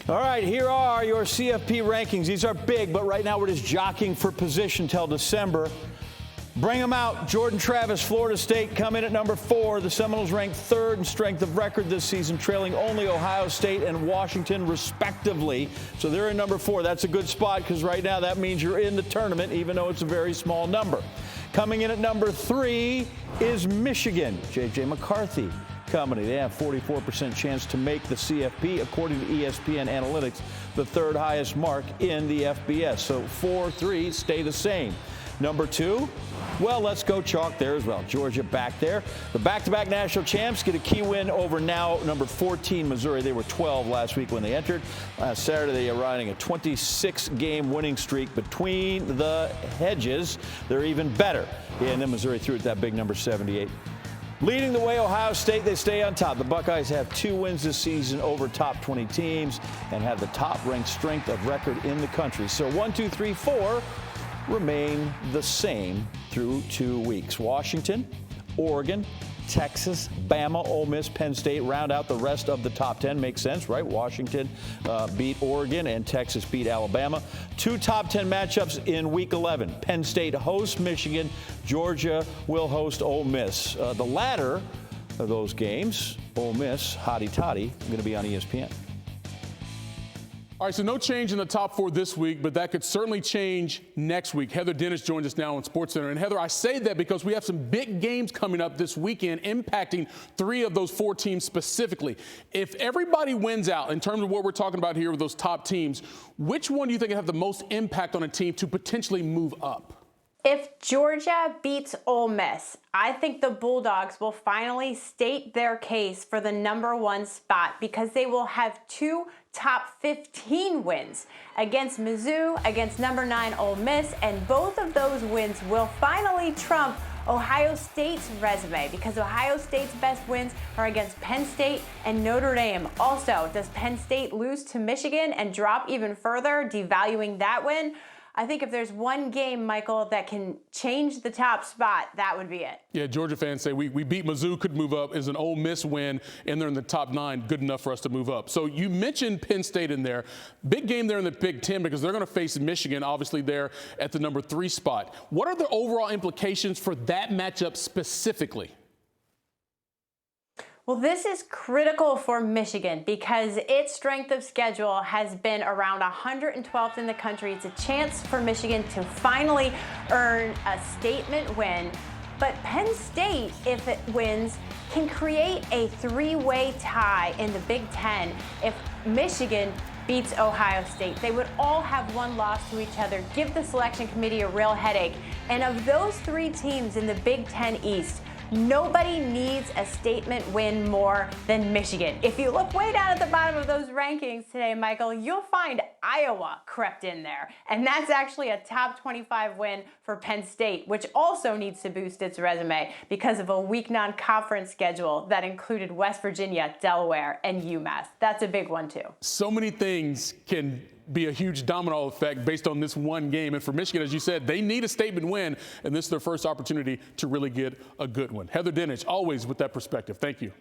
All right, here are your CFP rankings. These are big, but right now we're just jockeying for position till December. Bring them out. Jordan Travis, Florida State, come in at number 4. The Seminoles ranked 3rd in strength of record this season, trailing only Ohio State and Washington, respectively. So they're in number 4. That's a good spot because right now that means you're in the tournament, even though it's a very small number. Coming in at number 3 is Michigan. J.J. McCarthy company. They have 44% chance to make the CFP, according to ESPN Analytics, the 3rd highest mark in the FBS. So 4-3 stay the same. Number 2, well, let's go chalk there as well. Georgia back there. The back-to-back national champs get a key win over now number 14 Missouri. They were 12 last week when they entered. Last Saturday, they are riding a 26-game winning streak between the hedges. They're even better. Yeah, and then Missouri threw it that big number 78. Leading the way, Ohio State, they stay on top. The Buckeyes have 2 wins this season over top 20 teams and have the top-ranked strength of record in the country. So 1, 2, 3, 4 remain the same through 2 weeks. Washington, Oregon, Texas, Bama, Ole Miss, Penn State round out the rest of the top 10. Makes sense, right? Washington beat Oregon and Texas beat Alabama. 2 top 10 matchups in week 11. Penn State hosts Michigan. Georgia will host Ole Miss. The latter of those games, Ole Miss, hotty toddy, going to be on ESPN. All right, so no change in the top 4 this week, but that could certainly change next week. Heather Dinich joins us now on SportsCenter. And Heather, I say that because we have some big games coming up this weekend impacting 3 of those 4 teams specifically. If everybody wins out in terms of what we're talking about here with those top teams, which one do you think will have the most impact on a team to potentially move up? If Georgia beats Ole Miss, I think the Bulldogs will finally state their case for the number 1 spot because they will have 2 top 15 wins against Mizzou, against number 9 Ole Miss, and both of those wins will finally trump Ohio State's resume because Ohio State's best wins are against Penn State and Notre Dame. Also, does Penn State lose to Michigan and drop even further, devaluing that win? I think if there's one game, Michael, that can change the top spot, that would be it. Yeah, Georgia fans say we beat Mizzou, could move up. Is an Ole Miss win, and they're in the top 9, good enough for us to move up. So you mentioned Penn State in there. Big game there in the Big Ten because they're going to face Michigan, obviously there at the number 3 spot. What are the overall implications for that matchup specifically? Well, this is critical for Michigan because its strength of schedule has been around 112th in the country. It's a chance for Michigan to finally earn a statement win. But Penn State, if it wins, can create a 3-way tie in the Big Ten if Michigan beats Ohio State. They would all have 1 loss to each other, give the selection committee a real headache. And of those 3 teams in the Big Ten East, nobody needs a statement win more than Michigan. If you look way down at the bottom of those rankings today, Michael, you'll find Iowa crept in there. And that's actually a top 25 win for Penn State, which also needs to boost its resume because of a weak non-conference schedule that included West Virginia, Delaware, and UMass. That's a big one, too. So many things can be a huge domino effect based on this one game. And for Michigan, as you said, they need a statement win, and this is their first opportunity to really get a good one. Heather Dinich, always with that perspective. Thank you.